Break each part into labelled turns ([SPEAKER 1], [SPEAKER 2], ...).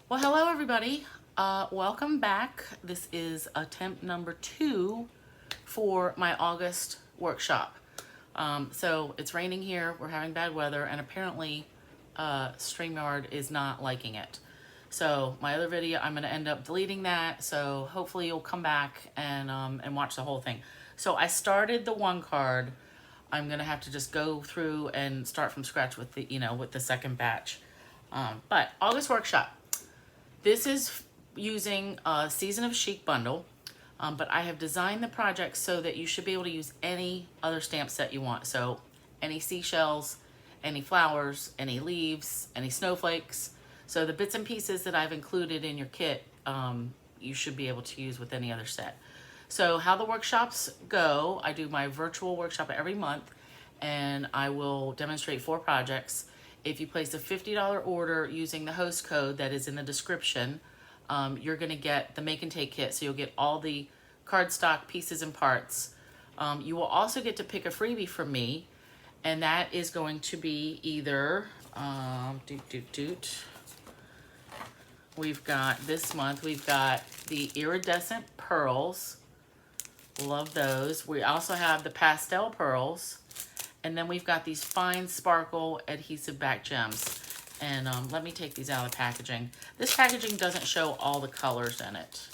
[SPEAKER 1] Well, hello everybody. Welcome back. This is attempt number 2 for my August workshop. So it's raining here, we're having bad weather, and apparently StreamYard is not liking it. So my other video, I'm gonna end up deleting that, so hopefully you'll come back and watch the whole thing. So I started the one card. I'm gonna have to just go through and start from scratch with the, with the second batch. But August workshop. This is using a Season of Chic bundle, but I have designed the project so that you should be able to use any other stamp set you want. So any seashells, any flowers, any leaves, any snowflakes. So the bits and pieces that I've included in your kit, you should be able to use with any other set. So how the workshops go, I do my virtual workshop every month, and I will demonstrate 4 projects. If you place a $50 order using the host code that is in the description, you're going to get the make and take kit. So you'll get all the cardstock pieces and parts. You will also get to pick a freebie from me, and that is going to be either, we've got this month, we've got the Iridescent Pearls. Love those. We also have the Pastel Pearls. And then we've got these fine sparkle adhesive back gems. And let me take these out of the packaging. This packaging doesn't show all the colors in it.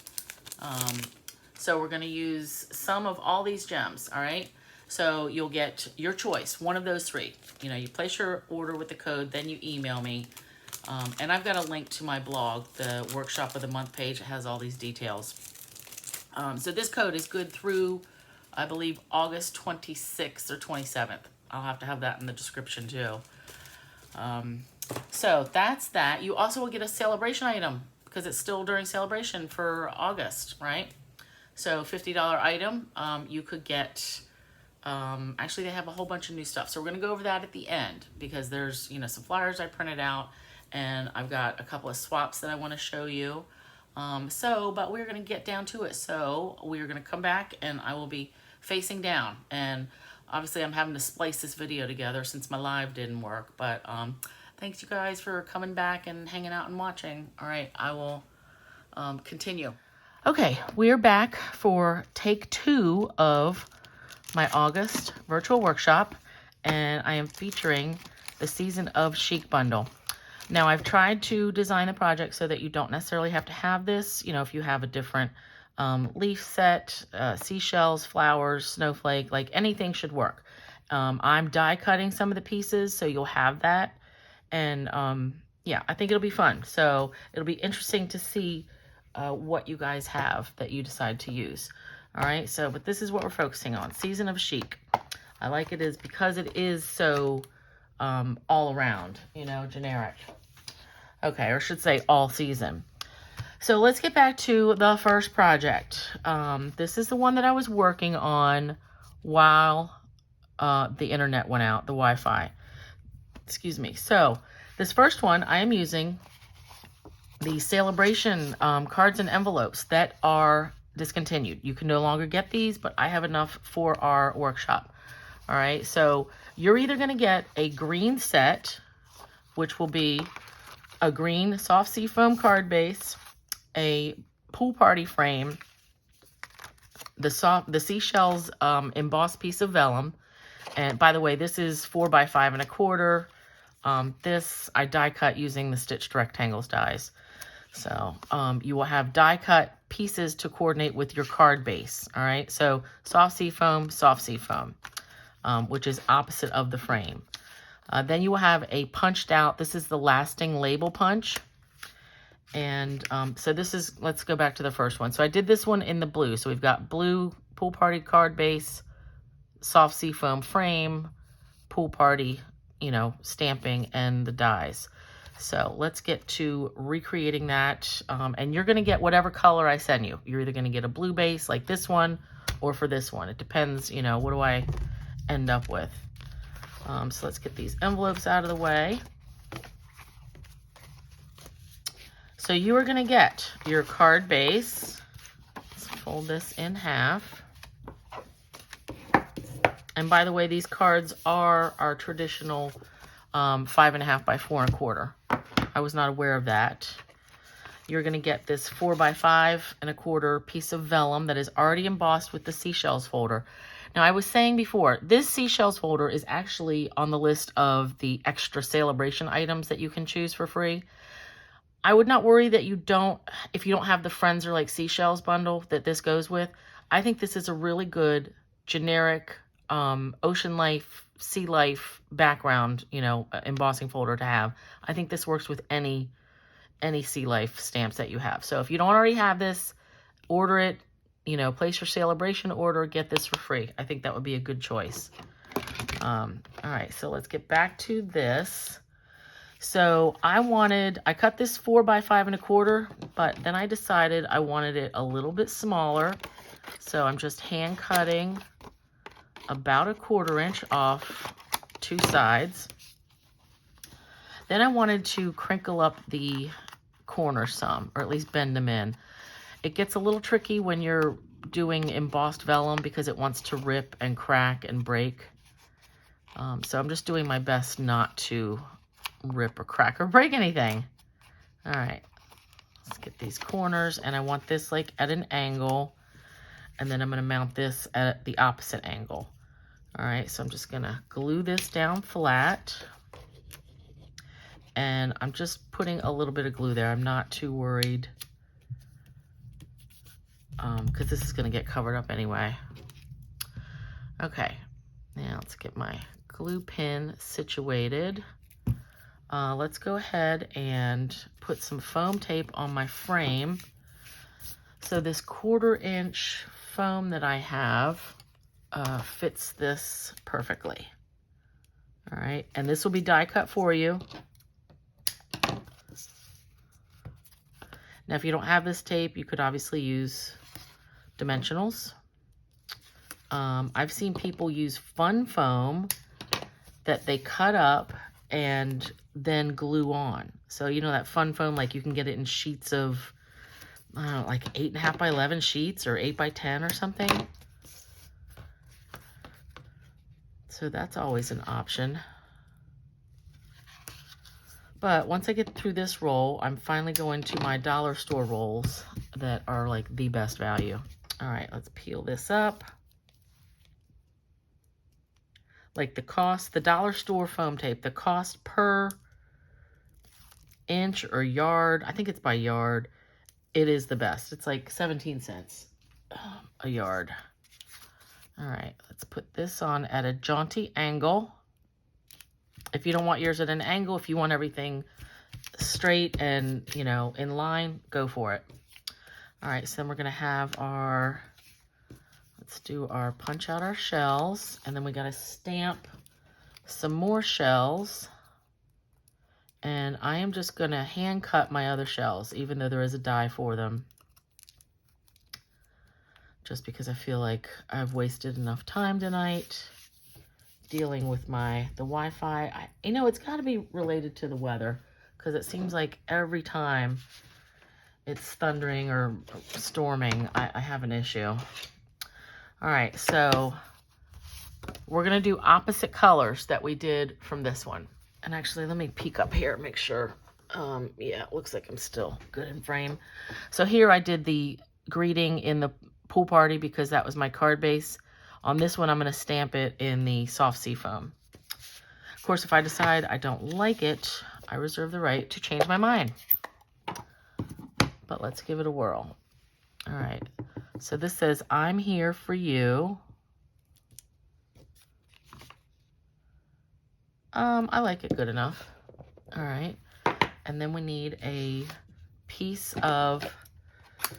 [SPEAKER 1] So we're gonna use some of all these gems, all right? So you'll get your choice, one of those 3. You know, you place your order with the code, then you email me. And I've got a link to my blog, the Workshop of the Month page. It has all these details. So this code is good through, I believe, August 26th or 27th. I'll have to have that in the description too. So that's that. You also will get a celebration item because it's still during celebration for August, right? So $50 item, you could get, actually they have a whole bunch of new stuff. So we're gonna go over that at the end because there's, some flyers I printed out, and I've got a couple of swaps that I wanna show you. But we're gonna get down to it. So we're gonna come back and I will be facing down, and obviously I'm having to splice this video together since my live didn't work, but thanks you guys for coming back and hanging out and watching. All right, I will continue. Okay, we're back for take 2 of my August virtual workshop, and I am featuring the Season of Chic bundle. Now I've tried to design the project so that you don't necessarily have to have this, if you have a different leaf set, seashells, flowers, snowflake, like anything should work. I'm die cutting some of the pieces, so you'll have that. And yeah, I think it'll be fun. So it'll be interesting to see what you guys have that you decide to use. All right, so, but this is what we're focusing on, Season of Chic. I like it is because it is so all around, generic. Okay, or I should say all season. So let's get back to the first project. This is the one that I was working on while the internet went out, the Wi-Fi. Excuse me. So this first one, I am using the celebration cards and envelopes that are discontinued. You can no longer get these, but I have enough for our workshop. All right, so you're either going to get a green set, which will be a green soft seafoam card base, a pool party frame, the seashells embossed piece of vellum. And by the way, this is 4 by 5 1/4. This I die cut using the stitched rectangles dies. So you will have die cut pieces to coordinate with your card base. All right, so soft seafoam, which is opposite of the frame. Then you will have a punched out, this is the lasting label punch. And so this is, let's go back to the first one. So I did this one in the blue. So we've got blue pool party card base, soft seafoam frame, pool party, stamping, and the dies. So let's get to recreating that. And you're going to get whatever color I send you. You're either going to get a blue base like this one, or for this one. It depends, what do I end up with. So let's get these envelopes out of the way. So you are going to get your card base. Let's fold this in half. And by the way, these cards are our traditional 5.5 by 4 1/4. I was not aware of that. you're going to get this 4x5¼ piece of vellum that is already embossed with the seashells folder. Now, I was saying before, this seashells folder is actually on the list of the extra celebration items that you can choose for free. I would not worry that if you don't have the Friends Are Like Seashells bundle that this goes with. I think this is a really good generic ocean life, sea life background, embossing folder to have. I think this works with any sea life stamps that you have. So if you don't already have this, order it, place your celebration order, get this for free. I think that would be a good choice. All right, so let's get back to this. So I cut this 4x5¼ but then I decided I wanted it a little bit smaller. So I'm just hand cutting about 1/4 inch off 2 sides. Then I wanted to crinkle up the corners some, or at least bend them in. It gets a little tricky when you're doing embossed vellum because it wants to rip and crack and break. So I'm just doing my best not to rip or crack or break anything. All right, let's get these corners, and I want this like at an angle, and then I'm going to mount this at the opposite angle. All right, so I'm just going to glue this down flat, and I'm just putting a little bit of glue there. I'm not too worried because this is going to get covered up anyway. Okay, now let's get my glue pin situated. Let's go ahead and put some foam tape on my frame. So this 1/4 inch foam that I have fits this perfectly. All right, and this will be die cut for you. Now, if you don't have this tape, you could obviously use dimensionals. I've seen people use fun foam that they cut up and then glue on. So, that fun foam, like you can get it in sheets of, I don't know, like 8.5 by 11 sheets or 8 by 10 or something. So that's always an option. But once I get through this roll, I'm finally going to my dollar store rolls that are like the best value. All right, let's peel this up. Like the dollar store foam tape, the cost per inch or yard, I think it's by yard, it is the best. It's like 17 cents a yard. All right, let's put this on at a jaunty angle. If you don't want yours at an angle, if you want everything straight and, in line, go for it. All right, so then we're gonna have let's do our punch out our shells, and then we gotta stamp some more shells. And I am just gonna hand cut my other shells, even though there is a die for them. Just because I feel like I've wasted enough time tonight dealing with the Wi-Fi. It's gotta be related to the weather, because it seems like every time it's thundering or storming, I have an issue. All right, so we're gonna do opposite colors that we did from this one. And actually, let me peek up here, make sure. Yeah, it looks like I'm still good in frame. So here I did the greeting in the pool party because that was my card base. On this one, I'm gonna stamp it in the soft sea foam. Of course, if I decide I don't like it, I reserve the right to change my mind. But let's give it a whirl. All right, so this says, I'm here for you. I like it good enough. All right, and then we need a piece of,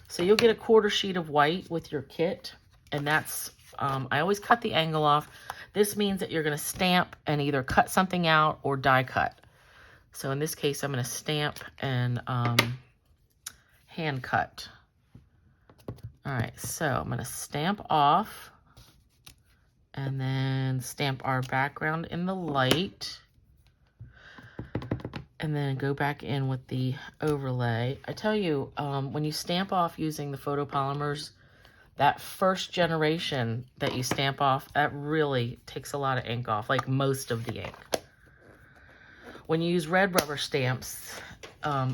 [SPEAKER 1] so you'll get a 1/4 sheet of white with your kit, and that's, I always cut the angle off. This means that you're gonna stamp and either cut something out or die cut. So in this case, I'm gonna stamp and hand cut. All right, so I'm gonna stamp off and then stamp our background in the light, and then go back in with the overlay. I tell you, when you stamp off using the photopolymers, that first generation that you stamp off, that really takes a lot of ink off, like most of the ink. When you use red rubber stamps,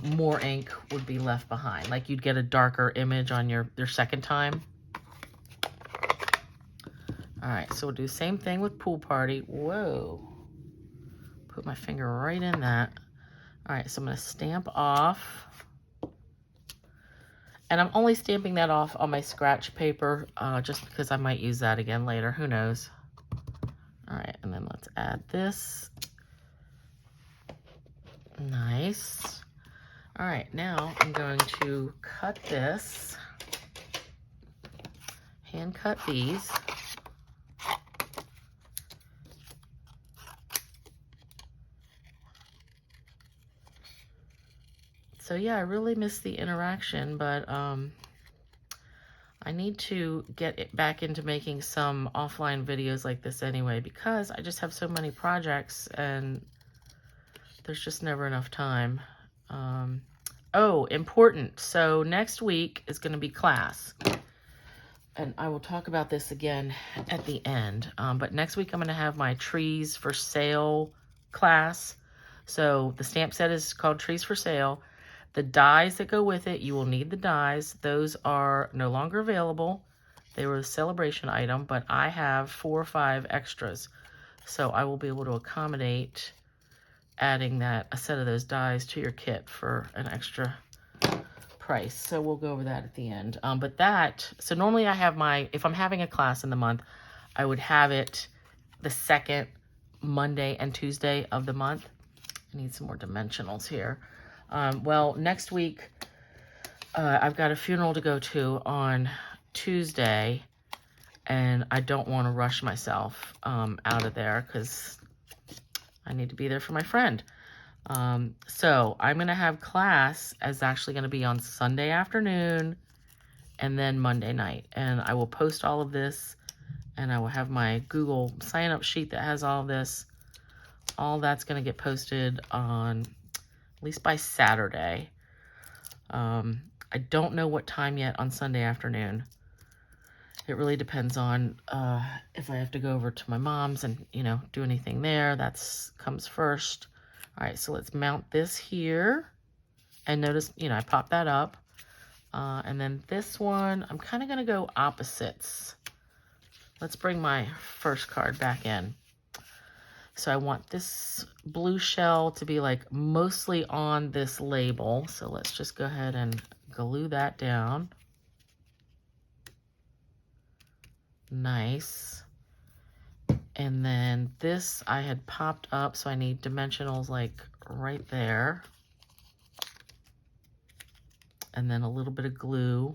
[SPEAKER 1] more ink would be left behind. Like you'd get a darker image on your second time. All right, so we'll do the same thing with Pool Party. Whoa. Put my finger right in that. All right, so I'm gonna stamp off. And I'm only stamping that off on my scratch paper just because I might use that again later. Who knows? All right, and then let's add this. Nice. All right, now I'm going to cut this. Hand cut these. So yeah, I really miss the interaction, but I need to get it back into making some offline videos like this anyway, because I just have so many projects and there's just never enough time. Oh, important. So next week is going to be class. And I will talk about this again at the end. But next week I'm going to have my Trees for Sale class. So the stamp set is called Trees for Sale. The dies that go with it, you will need the dies. Those are no longer available. They were a celebration item, but I have 4 or 5 extras. So I will be able to accommodate adding a set of those dies to your kit for an extra price. So we'll go over that at the end. So normally I have if I'm having a class in the month, I would have it the second Monday and Tuesday of the month. I need some more dimensionals here. Well, next week, I've got a funeral to go to on Tuesday, and I don't want to rush myself out of there because I need to be there for my friend. So I'm going to have class as actually going to be on Sunday afternoon and then Monday night. And I will post all of this, and I will have my Google sign-up sheet that has all of this. All that's going to get posted on at least by Saturday. I don't know what time yet on Sunday afternoon. It really depends on if I have to go over to my mom's and, do anything there. That comes first. All right, so let's mount this here. And notice, I popped that up. And then this one, I'm kind of going to go opposites. Let's bring my first card back in. So I want this blue shell to be like mostly on this label. So let's just go ahead and glue that down. Nice. And then this I had popped up, so I need dimensionals like right there. And then a little bit of glue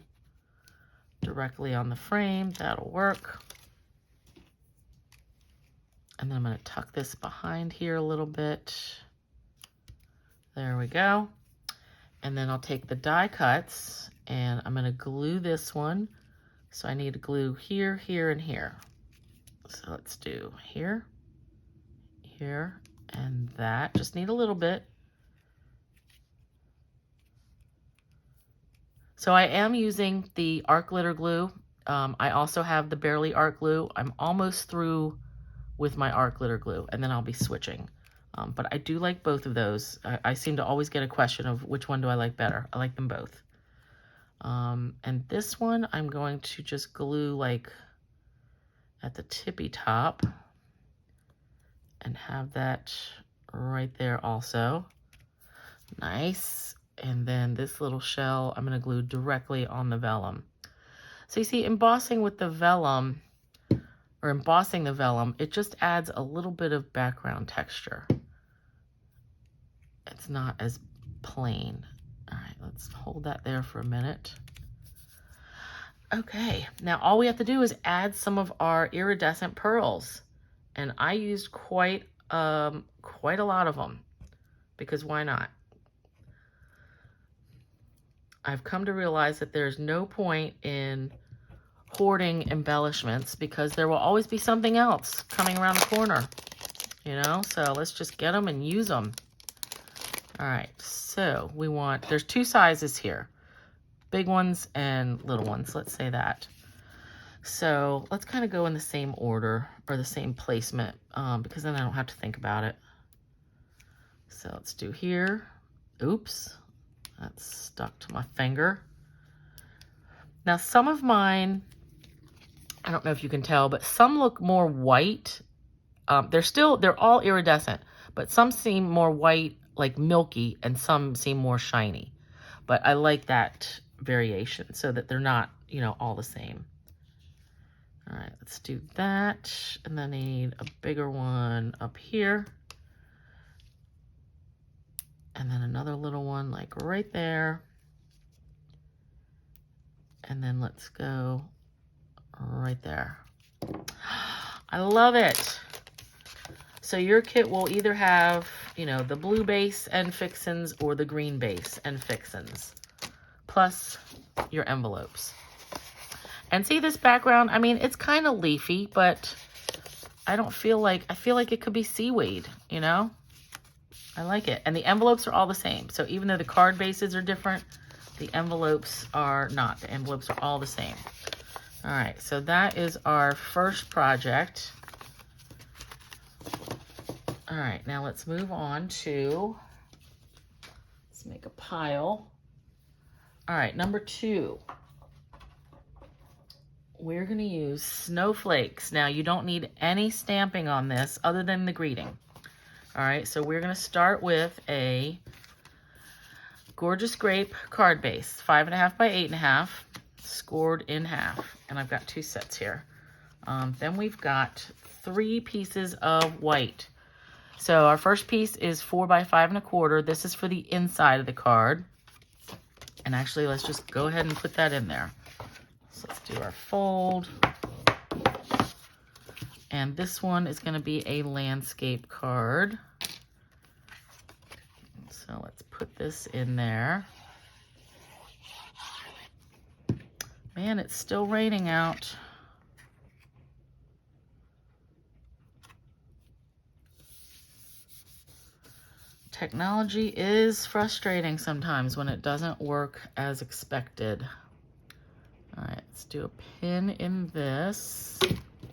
[SPEAKER 1] directly on the frame. That'll work. And then I'm going to tuck this behind here a little bit. There we go. And then I'll take the die cuts and I'm going to glue this one. So I need to glue here, here, and here. So let's do here, here, and that. Just need a little bit. So I am using the art glitter glue. I also have the Barely Art glue. I'm almost through with my art glitter glue, and then I'll be switching. But I do like both of those. I seem to always get a question of which one do I like better. I like them both. And this one I'm going to just glue like at the tippy top and have that right there also. Nice. And then this little shell I'm going to glue directly on the vellum. So you see, embossing with the vellum, or embossing the vellum, it just adds a little bit of background texture. It's not as plain. All right, let's hold that there for a minute. Okay, now all we have to do is add some of our iridescent pearls. And I used quite a lot of them, because why not? I've come to realize that there's no point in hoarding embellishments because there will always be something else coming around the corner, so let's just get them and use them. All right, so there's 2 sizes here, big ones and little ones, let's say that. So let's kind of go in the same order or the same placement because then I don't have to think about it. So let's do here, Oops, that's stuck to my finger. Now some of mine, I don't know if you can tell, but some look more white. They're all iridescent, but some seem more white, like milky, and some seem more shiny. But I like that variation so that they're not, you know, all the same. All right, let's do that. And then I need a bigger one up here. And then another little one like right there. And then let's go right there. I love it. So your kit will either have, you know, the blue base and fixins or the green base and fixins, plus your envelopes. And see this background? I mean, it's kind of leafy, but I feel like it could be seaweed, you know? I like it. And the envelopes are all the same. So even though the card bases are different, the envelopes are not. The envelopes are all the same. All right, so that is our first project. All right, now let's move on to, let's make a pile. All right, number 2. We're gonna use Snowflakes. Now you don't need any stamping on this other than the greeting. All right, so we're gonna start with a Gorgeous Grape card base, 5.5 by 8.5, scored in half. And I've got 2 sets here. Then we've got 3 pieces of white. So our first piece is 4 by 5.25. This is for the inside of the card. And actually, let's just go ahead and put that in there. So let's do our fold. And this one is going to be a landscape card. So let's put this in there. Man, it's still raining out. Technology is frustrating sometimes when it doesn't work as expected. All right, let's do a pin in this.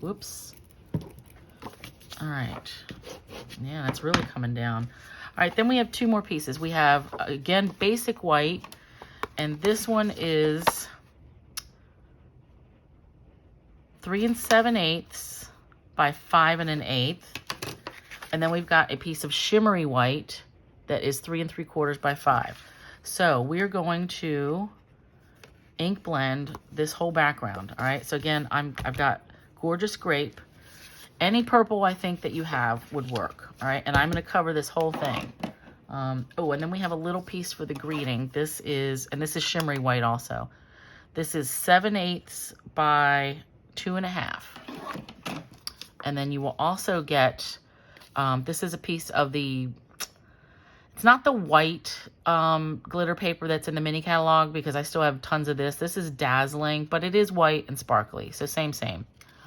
[SPEAKER 1] Whoops. All right. Yeah, that's really coming down. All right, then we have 2 more pieces. We have, again, basic white, and this one is 3 7/8 by 5 1/8. And then we've got a piece of shimmery white that is 3 3/4 by 5. So we're going to ink blend this whole background. All right, so again, I've got Gorgeous Grape. Any purple I think that you have would work. All right, and I'm going to cover this whole thing. Oh, and then we have a little piece for the greeting. This is shimmery white also. This is 7/8 by 2.5. And then you will also get, this is a piece of the, it's not the white glitter paper that's in the mini catalog because I still have tons of this. This is Dazzling, but it is white and sparkly, so same.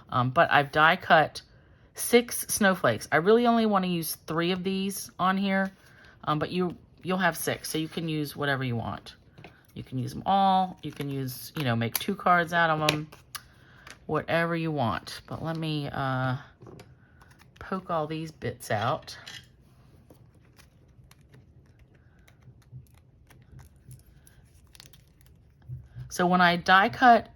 [SPEAKER 1] But I've die cut 6 snowflakes. I really only want to use 3 of these on here, but you'll have 6, so you can use whatever you want. You can use them all. You can use, you know, make 2 cards out of them, whatever you want. But let me poke all these bits out. So when I die cut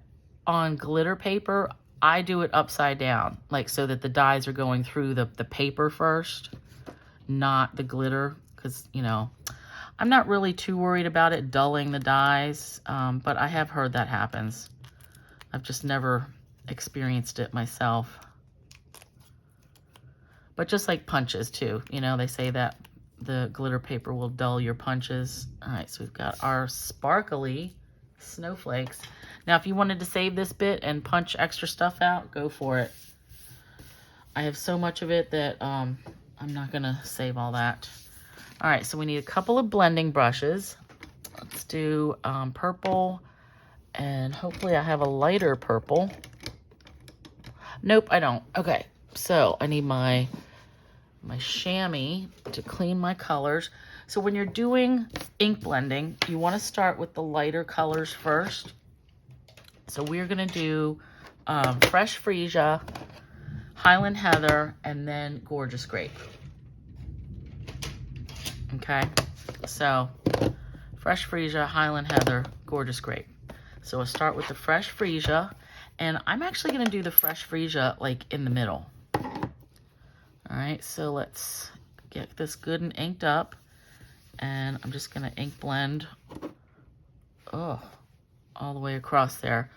[SPEAKER 1] on glitter paper, I do it upside down, like so that the dies are going through the paper first, not the glitter, because, you know, I'm not really too worried about it dulling the dies, but I have heard that happens. I've just never experienced it myself. But just like punches too, you know, they say that the glitter paper will dull your punches. All right, so we've got our sparkly snowflakes. Now, if you wanted to save this bit and punch extra stuff out, go for it. I have so much of it that I'm not gonna save all that. All right, so we need a couple of blending brushes. Let's do purple, and hopefully I have a lighter purple. Nope, I don't. Okay, so I need my chamois to clean my colors. So when you're doing ink blending, you want to start with the lighter colors first. So we're going to do Fresh Freesia, Highland Heather, and then Gorgeous Grape. Okay, so Fresh Freesia, Highland Heather, Gorgeous Grape. So we'll start with the Fresh Freesia, and I'm actually going to do the Fresh Freesia like in the middle. All right, so let's get this good and inked up, and I'm just going to ink blend all the way across there.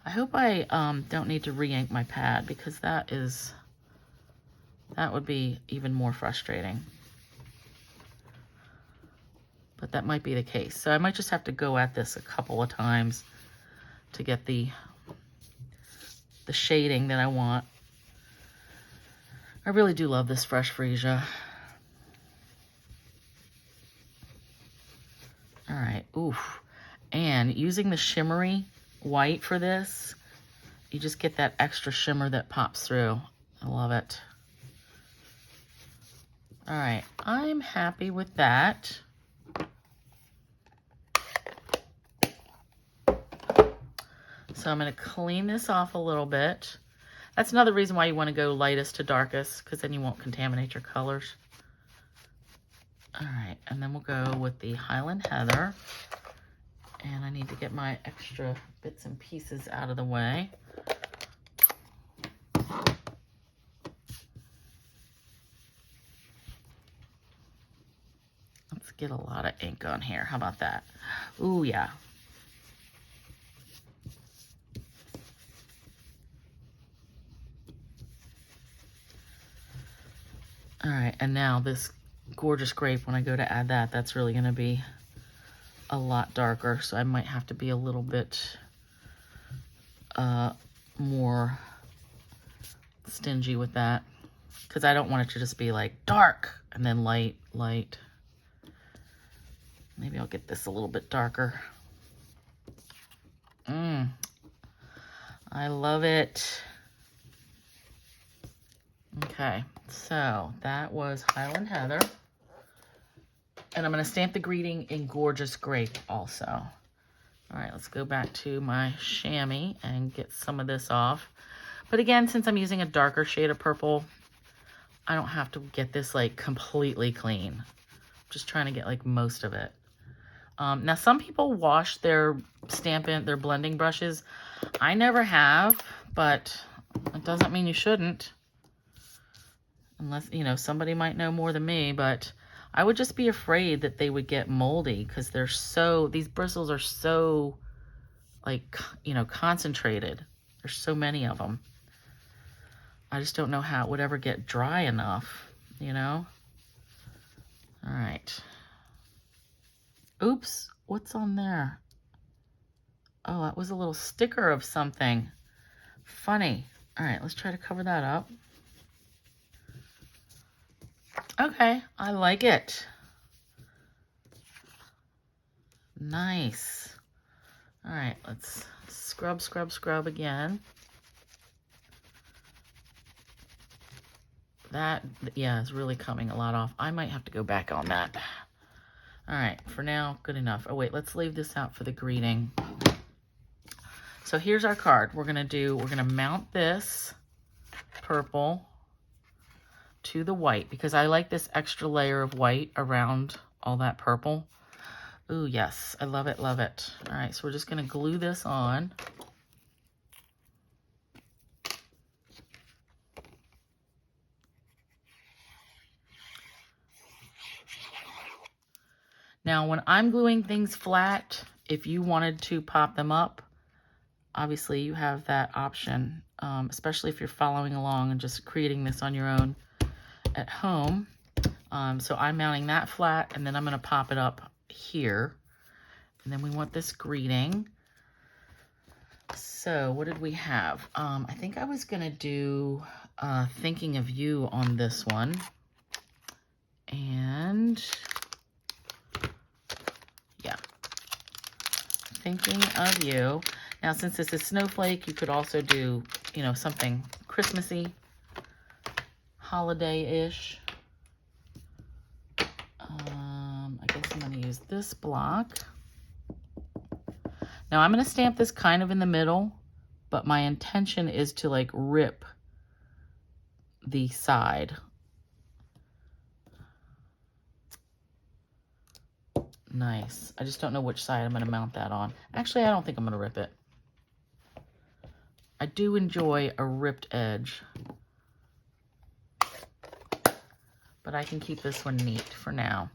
[SPEAKER 1] I hope I don't need to re-ink my pad, because that would be even more frustrating. But that might be the case. So I might just have to go at this a couple of times to get the shading that I want. I really do love this Fresh Freesia. All right, oof. And using the shimmery white for this, you just get that extra shimmer that pops through. I love it. All right, I'm happy with that. So I'm going to clean this off a little bit. That's another reason why you want to go lightest to darkest, because then you won't contaminate your colors. All right, and then we'll go with the Highland Heather. And I need to get my extra bits and pieces out of the way. Let's get a lot of ink on here. How about that? Ooh, yeah. All right, and now this Gorgeous Grape, when I go to add that, that's really going to be a lot darker, so I might have to be a little bit more stingy with that, because I don't want it to just be like dark and then light, light. Maybe I'll get this a little bit darker. I love it. Okay, so that was Highland Heather. And I'm going to stamp the greeting in Gorgeous Grape also. All right, let's go back to my chamois and get some of this off. But again, since I'm using a darker shade of purple, I don't have to get this like completely clean. I'm just trying to get like most of it. Now, some people wash their their blending brushes. I never have, but it doesn't mean you shouldn't. Unless, you know, somebody might know more than me, but I would just be afraid that they would get moldy, because they're these bristles are so, like, you know, concentrated. There's so many of them. I just don't know how it would ever get dry enough, you know? All right. Oops, what's on there? Oh, that was a little sticker of something. Funny. All right, let's try to cover that up. Okay, I like it. Nice. All right, let's scrub, scrub, scrub again. That, yeah, is really coming a lot off. I might have to go back on that. All right, for now, good enough. Oh, wait, let's leave this out for the greeting. So here's our card. We're gonna mount this purple to the white, because I like this extra layer of white around all that purple. Ooh, yes, I love it, love it. All right, so we're just gonna glue this on. Now, when I'm gluing things flat, if you wanted to pop them up, obviously you have that option, especially if you're following along and just creating this on your own at home. So I'm mounting that flat, and then I'm going to pop it up here. And then we want this greeting. So what did we have? I think I was going to do Thinking of You on this one. And yeah, Thinking of You. Now, since this is Snowflake, you could also do, you know, something Christmassy, holiday-ish. I guess I'm going to use this block. Now, I'm going to stamp this kind of in the middle, but my intention is to, like, rip the side. Nice. I just don't know which side I'm going to mount that on. Actually, I don't think I'm going to rip it. I do enjoy a ripped edge. But I can keep this one neat for now.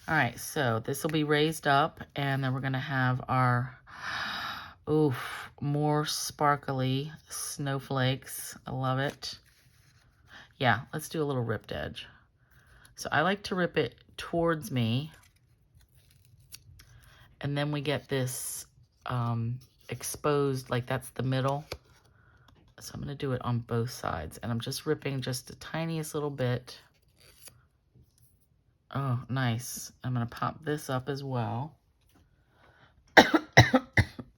[SPEAKER 1] All right, so this will be raised up, and then we're going to have our, oof, more sparkly snowflakes. I love it. Yeah, let's do a little ripped edge. So I like to rip it towards me, and then we get this exposed, like that's the middle. So I'm going to do it on both sides, and I'm just ripping just the tiniest little bit. Oh, nice. I'm going to pop this up as well.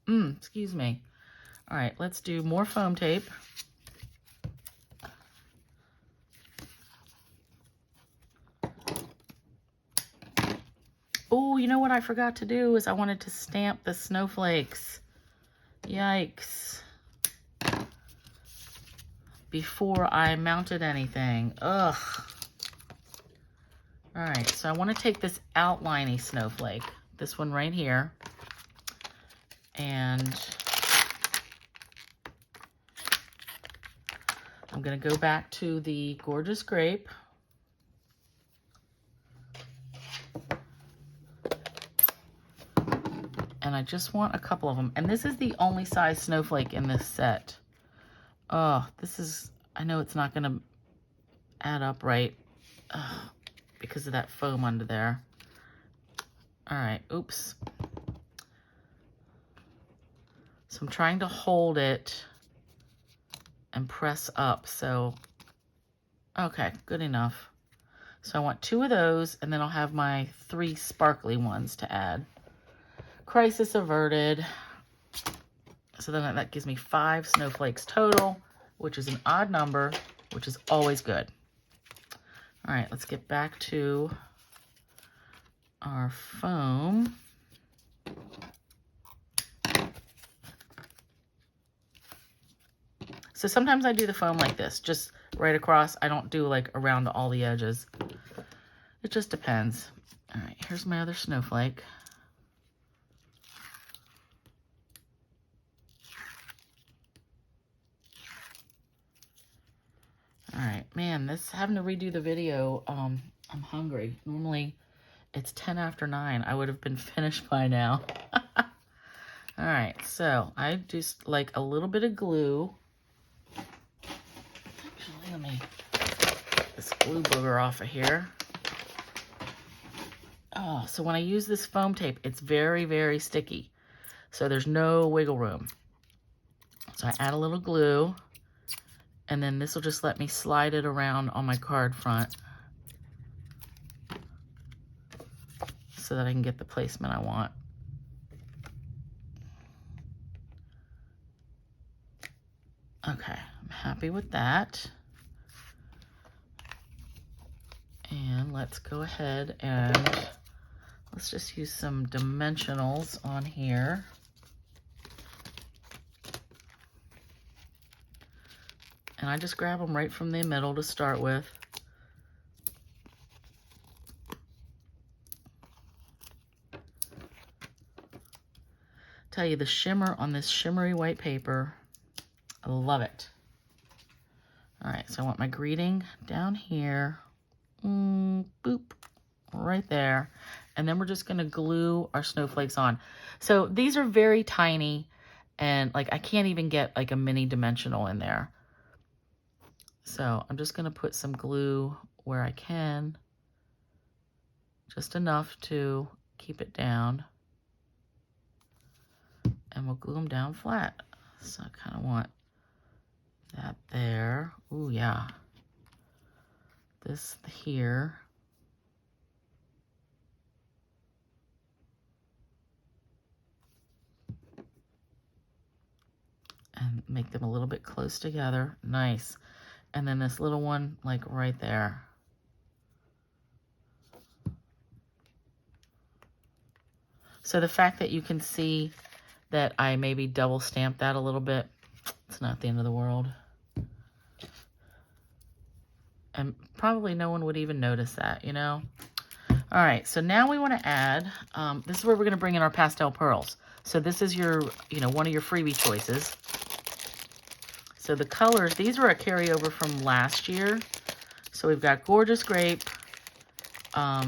[SPEAKER 1] Excuse me. All right, let's do more foam tape. Oh, you know what I forgot to do is I wanted to stamp the snowflakes. Yikes. Before I mounted anything. Ugh. All right, so I want to take this outliney snowflake, this one right here, and I'm going to go back to the Gorgeous Grape. And I just want a couple of them. And this is the only size snowflake in this set. Oh, this is, I know it's not going to add up right. Ugh. Because of that foam under there. All right, oops. So I'm trying to hold it and press up. So, okay, good enough. So I want 2 of those, and then I'll have my 3 sparkly ones to add. Crisis averted. So then that gives me 5 snowflakes total, which is an odd number, which is always good. All right, let's get back to our foam. So sometimes I do the foam like this, just right across. I don't do like around all the edges. It just depends. All right, here's my other snowflake. All right, man, this having to redo the video, I'm hungry. Normally it's 10 after 9. I would have been finished by now. All right, so I just like a little bit of glue. Actually, let me get this glue booger off of here. Oh, so when I use this foam tape, it's very, very sticky. So there's no wiggle room. So I add a little glue. And then this will just let me slide it around on my card front so that I can get the placement I want. Okay, I'm happy with that. And let's go ahead and let's just use some dimensionals on here. And I just grab them right from the middle to start with. Tell you, the shimmer on this shimmery white paper, I love it. All right, so I want my greeting down here. Boop, right there. And then we're just gonna glue our snowflakes on. So these are very tiny, and like I can't even get like a mini dimensional in there. So I'm just going to put some glue where I can, just enough to keep it down, and we'll glue them down flat. So I kind of want that there. Ooh, yeah. This here. And make them a little bit close together. Nice. And then this little one, like right there. So the fact that you can see that I maybe double stamped that a little bit, it's not the end of the world. And probably no one would even notice that, you know? All right, so now we want to add, this is where we're going to bring in our Pastel Pearls. So this is your, one of your freebie choices. So the colors, these were a carryover from last year. So we've got Gorgeous Grape. I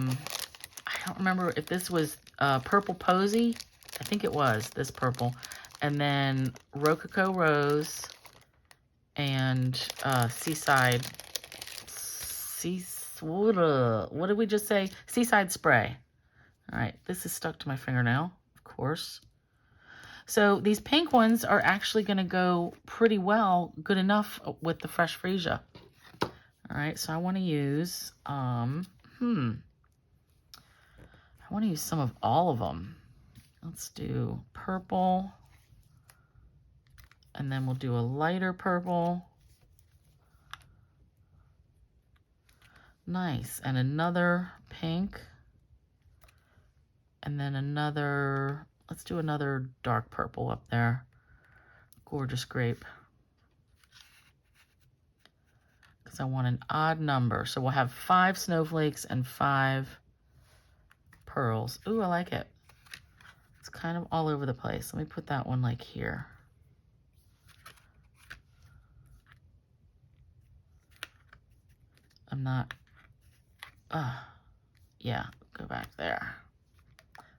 [SPEAKER 1] don't remember if this was Purple Posy. I think it was this purple. And then Rococo Rose and Seaside. What did we just say? Seaside Spray. All right, this is stuck to my fingernail, of course. So these pink ones are actually going to go pretty well, good enough with the Fresh Freesia. All right, so I want to use, I want to use some of all of them. Let's do purple, and then we'll do a lighter purple. Nice, and another pink, and then another, let's do another dark purple up there. Gorgeous Grape. Because I want an odd number. So we'll have 5 snowflakes and 5 pearls. Ooh, I like it. It's kind of all over the place. Let me put that one like here. I'm not, yeah, go back there.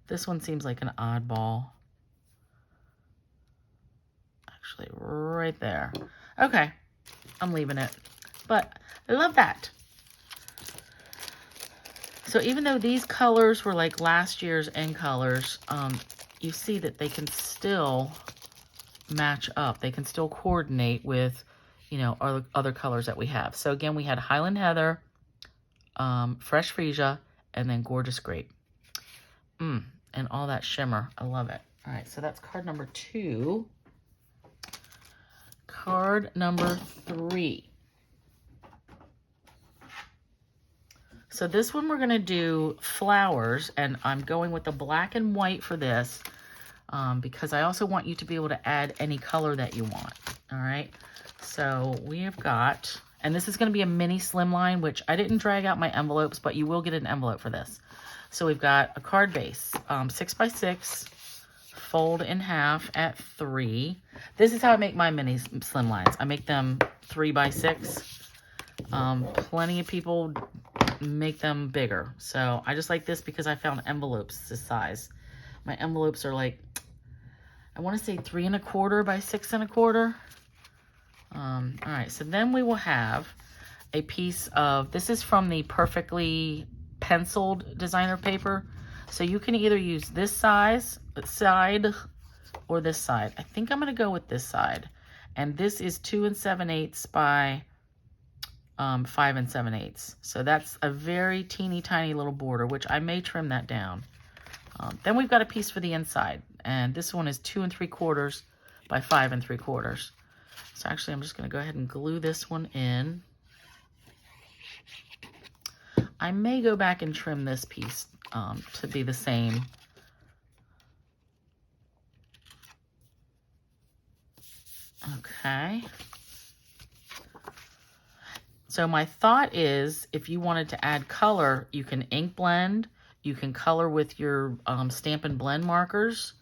[SPEAKER 1] This one seems like an oddball. Actually, right there. Okay, I'm leaving it. But I love that. So even though these colors were like last year's end colors, you see that they can still match up. They can still coordinate with, other colors that we have. So again, we had Highland Heather, Fresh Freesia, and then Gorgeous Grape. And all that shimmer. I love it. All right, so that's card number 2. Card number 3. So this one we're going to do flowers, and I'm going with the black and white for this because I also want you to be able to add any color that you want. All right, so we have got, and this is going to be a mini slimline, which I didn't drag out my envelopes, but you will get an envelope for this. So we've got a card base, 6x6, fold in half at 3. This is how I make my mini slimlines. I make them 3x6. Plenty of people make them bigger. So I just like this because I found envelopes this size. My envelopes are like, I want to say 3 1/4 by 6 1/4. All right, so then we will have a piece of, this is from the Perfectly Penciled designer paper. So you can either use this side or this side. I think I'm going to go with this side. And this is 2 7/8 by 5 7/8. So that's a very teeny tiny little border, which I may trim that down. Then we've got a piece for the inside. And this one is 2 3/4 by 5 3/4. So actually I'm just going to go ahead and glue this one in. I may go back and trim this piece to be the same. Okay. So my thought is, if you wanted to add color, you can ink blend. You can color with your Stampin' Blend markers.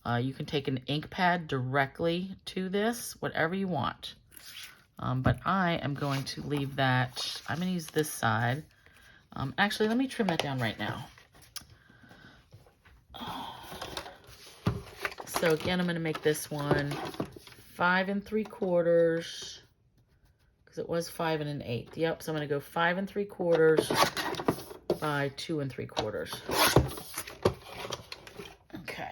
[SPEAKER 1] You can take an ink pad directly to this, whatever you want. But I am going to leave that. I'm going to use this side. Actually, let me trim that down right now. So again, I'm going to make this one 5 3/4, because it was 5 1/8. Yep, so I'm going to go 5 3/4 by 2 3/4. Okay.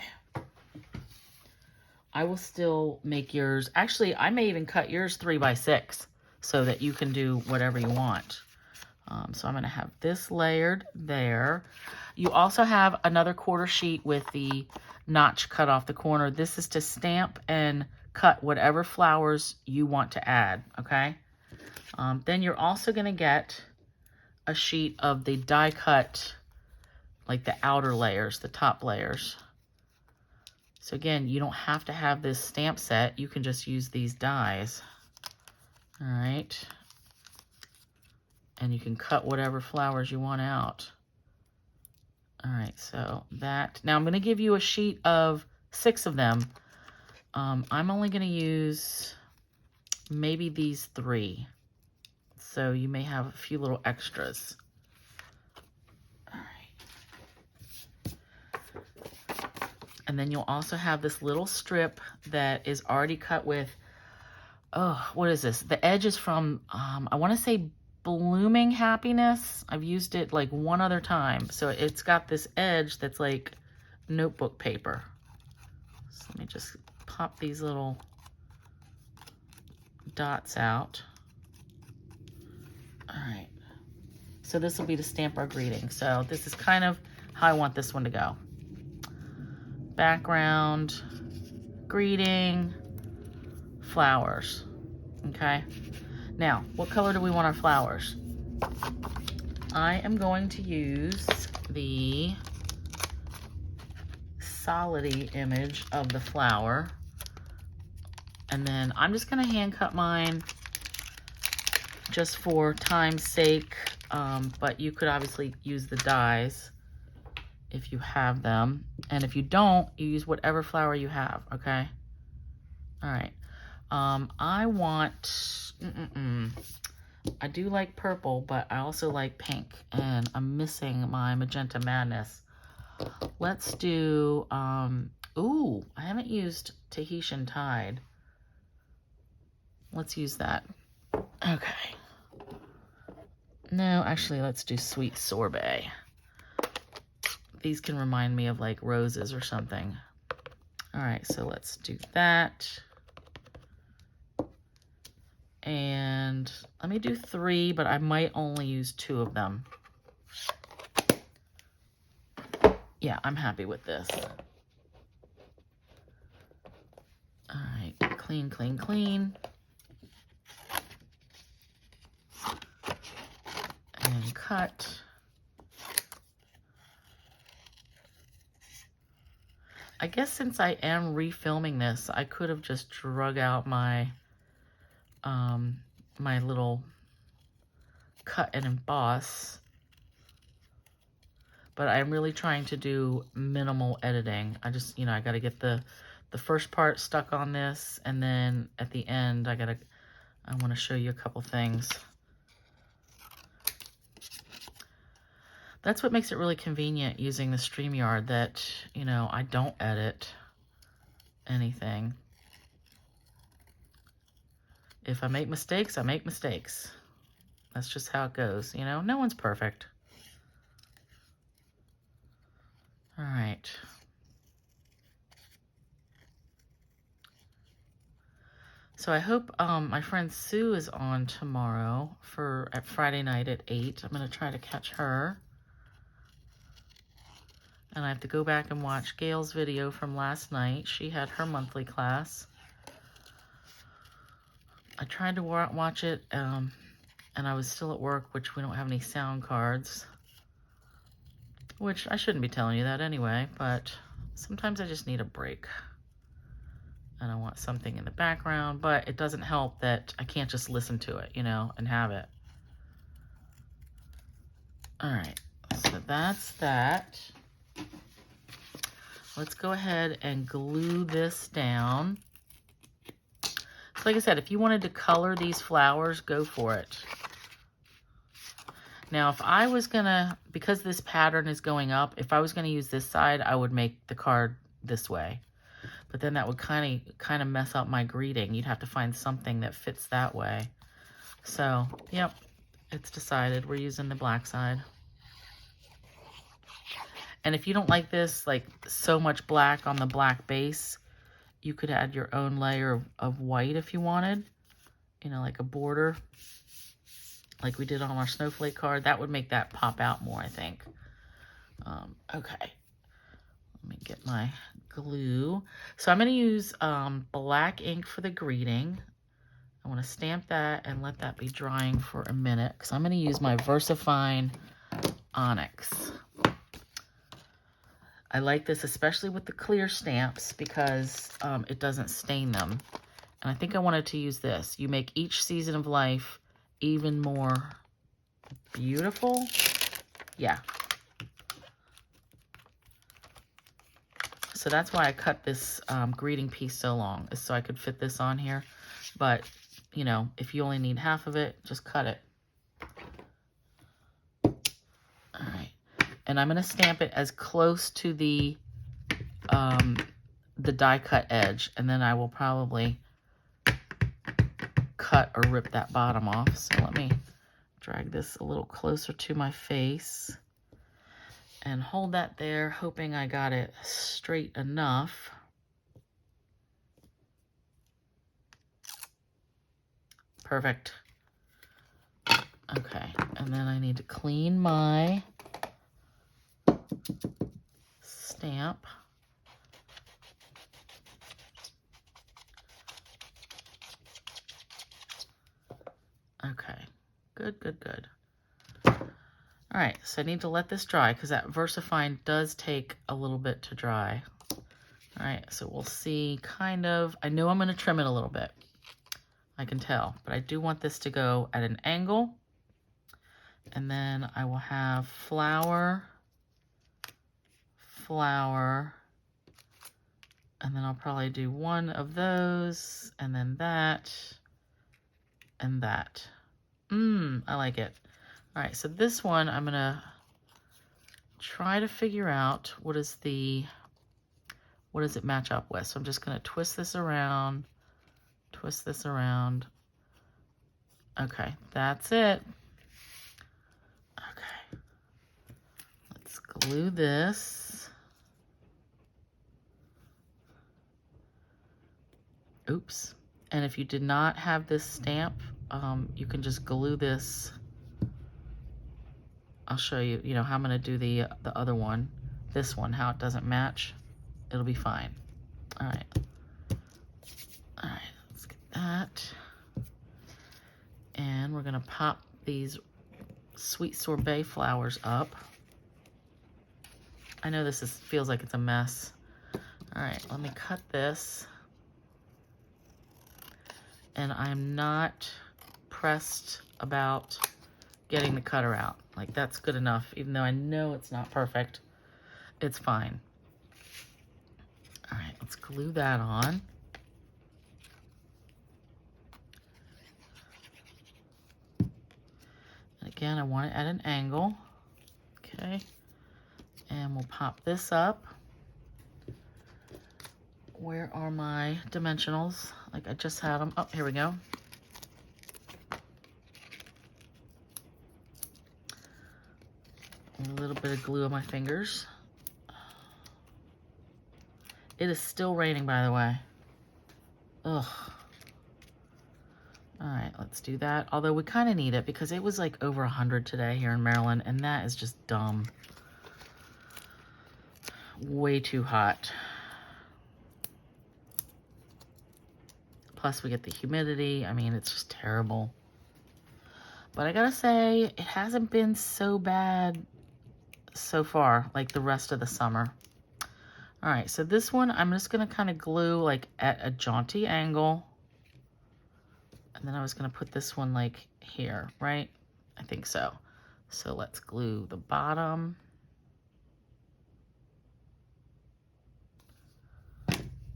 [SPEAKER 1] I will still make yours. Actually, I may even cut yours 3x6 so that you can do whatever you want. So I'm going to have this layered there. You also have another quarter sheet with the notch cut off the corner. This is to stamp and cut whatever flowers you want to add, okay? Then you're also going to get a sheet of the die cut, like the outer layers, the top layers. So again, you don't have to have this stamp set. You can just use these dies. All right. And you can cut whatever flowers you want out. All right, so that, now I'm going to give you a sheet of 6 of them. I'm only going to use maybe these 3. So you may have a few little extras. All right. And then you'll also have this little strip that is already cut with, oh, what is this? The edge is from, I want to say Blooming Happiness. I've used it like one other time. So it's got this edge that's like notebook paper. So let me just pop these little dots out. All right. So this will be to stamp our greeting. So this is kind of how I want this one to go. Background, greeting, flowers. Okay. Now, what color do we want our flowers? I am going to use the solid-y image of the flower. And then I'm just going to hand cut mine just for time's sake. But you could obviously use the dies if you have them. And if you don't, you use whatever flower you have, okay? All right. I want, I do like purple, but I also like pink, and I'm missing my Magenta Madness. Let's do, ooh, I haven't used Tahitian Tide. Let's use that. Okay. No, actually, let's do Sweet Sorbet. These can remind me of like roses or something. All right, so let's do that. And let me do 3, but I might only use 2 of them. Yeah, I'm happy with this. All right, clean, clean, clean. And cut. I guess since I am refilming this, I could have just drug out my my little cut and emboss, but I'm really trying to do minimal editing. I just, you know, I got to get the first part stuck on this, and then at the end I want to show you a couple things. That's what makes it really convenient using the StreamYard, that, you know, I don't edit anything. If I make mistakes, I make mistakes. That's just how it goes, you know? No one's perfect. All right. So I hope my friend Sue is on tomorrow at Friday night at 8. I'm going to try to catch her. And I have to go back and watch Gail's video from last night. She had her monthly class. I tried to watch it, and I was still at work, which we don't have any sound cards. Which I shouldn't be telling you that anyway, but sometimes I just need a break. And I want something in the background, but it doesn't help that I can't just listen to it, you know, and have it. All right, so that's that. Let's go ahead and glue this down. So like I said, if you wanted to color these flowers, go for it. Now, if I was gonna, because this pattern is going up, if I was gonna use this side, I would make the card this way. But then that would kind of mess up my greeting. You'd have to find something that fits that way. So, yep, it's decided. We're using the black side. And if you don't like this, like so much black on the black base, you could add your own layer of white if you wanted. You know, like a border, like we did on our snowflake card. That would make that pop out more, I think. Okay. Let me get my glue. So I'm going to use black ink for the greeting. I want to stamp that and let that be drying for a minute, because I'm going to use my Versafine Onyx. I like this, especially with the clear stamps, because it doesn't stain them. And I think I wanted to use this. You make each season of life even more beautiful. Yeah. So that's why I cut this greeting piece so long, is so I could fit this on here. But, you know, if you only need half of it, just cut it. All right. And I'm going to stamp it as close to the die cut edge. And then I will probably cut or rip that bottom off. So let me drag this a little closer to my face and hold that there, hoping I got it straight enough. Perfect. Okay, and then I need to clean my stamp. Okay, good, good, good. All right, so I need to let this dry because that Versafine does take a little bit to dry. All right, so we'll see kind of, I know I'm going to trim it a little bit. I can tell, but I do want this to go at an angle. And then I will have flower, flower, and then I'll probably do one of those, and then that, and that. I like it. All right, so this one I'm gonna try to figure out what does it match up with. So I'm just gonna twist this around, twist this around. Okay, that's it. Okay, let's glue this. Oops. And if you did not have this stamp, you can just glue this. I'll show you, how I'm going to do the other one, this one, how it doesn't match. It'll be fine. All right. All right, let's get that. And we're going to pop these sweet sorbet flowers up. I know this feels like it's a mess. All right, let me cut this. And I'm not pressed about getting the cutter out. Like, that's good enough, even though I know it's not perfect. It's fine. All right, let's glue that on. And again, I want it at an angle. Okay. And we'll pop this up. Where are my dimensionals? Like I just had them. Oh, here we go. A little bit of glue on my fingers. It is still raining, by the way. Ugh. All right, let's do that. Although we kind of need it because it was like over 100 today here in Maryland, and that is just dumb. Way too hot. Plus we get the humidity. I mean, it's just terrible. But I gotta say, it hasn't been so bad so far, like the rest of the summer. All right, so this one, I'm just gonna kind of glue like at a jaunty angle. And then I was gonna put this one like here, right? I think so. So let's glue the bottom.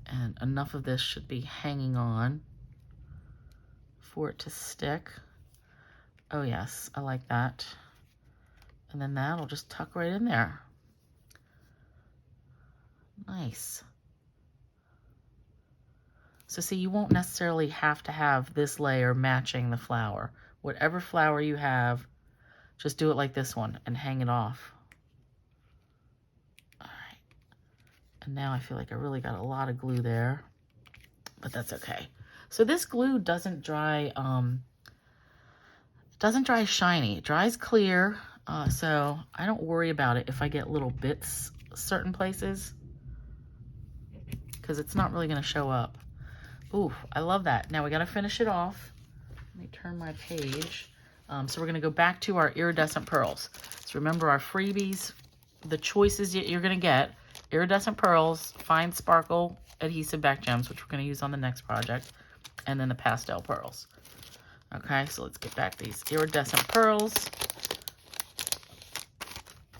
[SPEAKER 1] And enough of this should be hanging on for it to stick. Oh yes, I like that. And then that'll just tuck right in there. Nice. So see, you won't necessarily have to have this layer matching the flower. Whatever flower you have, just do it like this one and hang it off. All right. And now I feel like I really got a lot of glue there, but that's okay. So this glue doesn't dry, shiny. It dries clear, so I don't worry about it if I get little bits certain places, because it's not really going to show up. Ooh, I love that. Now we got to finish it off. Let me turn my page. So we're going to go back to our iridescent pearls. So remember our freebies, the choices that you're going to get: iridescent pearls, fine sparkle adhesive back gems, which we're going to use on the next project, and then the pastel pearls. Okay, so let's get back these iridescent pearls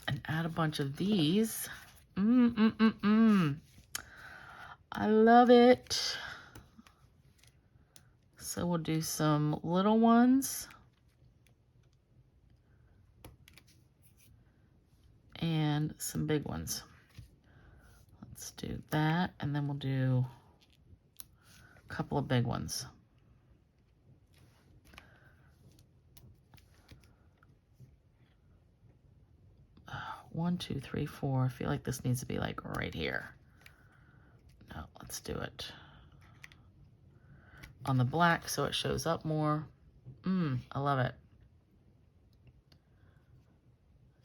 [SPEAKER 1] and add a bunch of these. I love it. So we'll do some little ones. And some big ones. Let's do that, and then we'll do a couple of big ones. One, two, three, four. I feel like this needs to be like right here. No, let's do it on the black so it shows up more. I love it.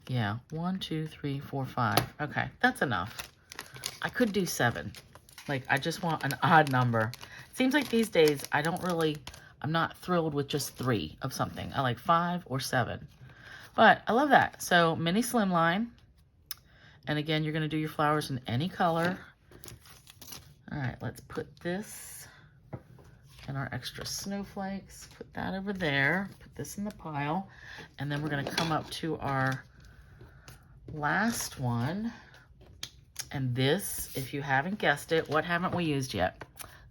[SPEAKER 1] Yeah, 1, 2, 3, 4, 5. Okay, that's enough. I could do 7. Like, I just want an odd number. It seems like these days I'm not thrilled with just 3 of something. I like 5 or 7. But I love that. So, mini slimline. And again, you're going to do your flowers in any color. All right, let's put this in our extra snowflakes. Put that over there. Put this in the pile. And then we're going to come up to our last one. And this, if you haven't guessed it, what haven't we used yet?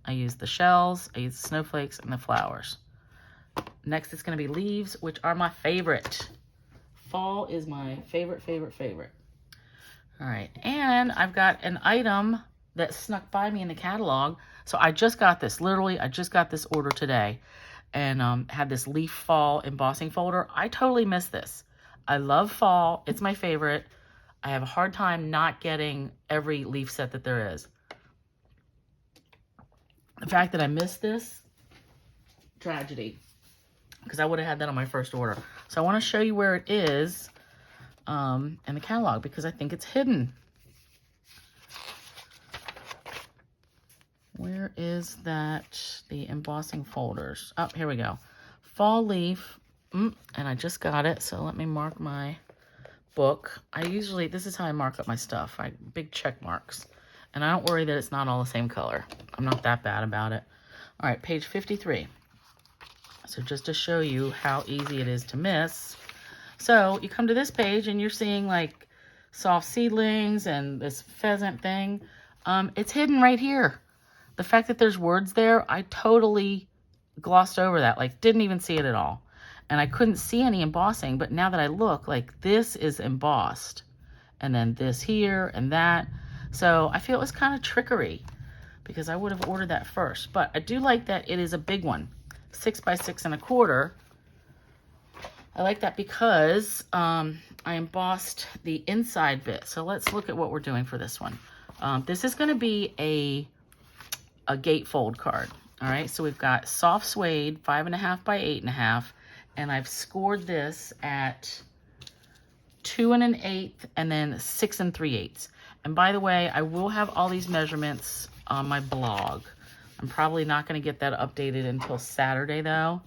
[SPEAKER 1] I used the shells, I used the snowflakes, and the flowers. Next, it's going to be leaves, which are my favorite. Fall is my favorite. All right, and I've got an item that snuck by me in the catalog. So I just got this, literally, I just got this order today and had this leaf fall embossing folder. I totally missed this. I love fall, it's my favorite. I have a hard time not getting every leaf set that there is. The fact that I missed this, tragedy, because I would have had that on my first order. So I want to show you where it is in the catalog because I think it's hidden. Where is that? The embossing folders. Oh, here we go. Fall leaf. And I just got it. So let me mark my book. This is how I mark up my stuff. Big check marks. And I don't worry that it's not all the same color. I'm not that bad about it. All right, page 53. So just to show you how easy it is to miss. So you come to this page and you're seeing like soft seedlings and this pheasant thing. It's hidden right here. The fact that there's words there, I totally glossed over that. Like didn't even see it at all. And I couldn't see any embossing, but now that I look, like this is embossed. And then this here and that. So I feel it was kind of trickery because I would have ordered that first. But I do like that it is a big one, 6 by 6 1/4. I like that because I embossed the inside bit. So let's look at what we're doing for this one. This is going to be a gatefold card. All right, so we've got soft suede, 5.5 by 8.5, and I've scored this at 2 1/8 and then 6 3/8. And by the way, I will have all these measurements on my blog. I'm probably not going to get that updated until Saturday though.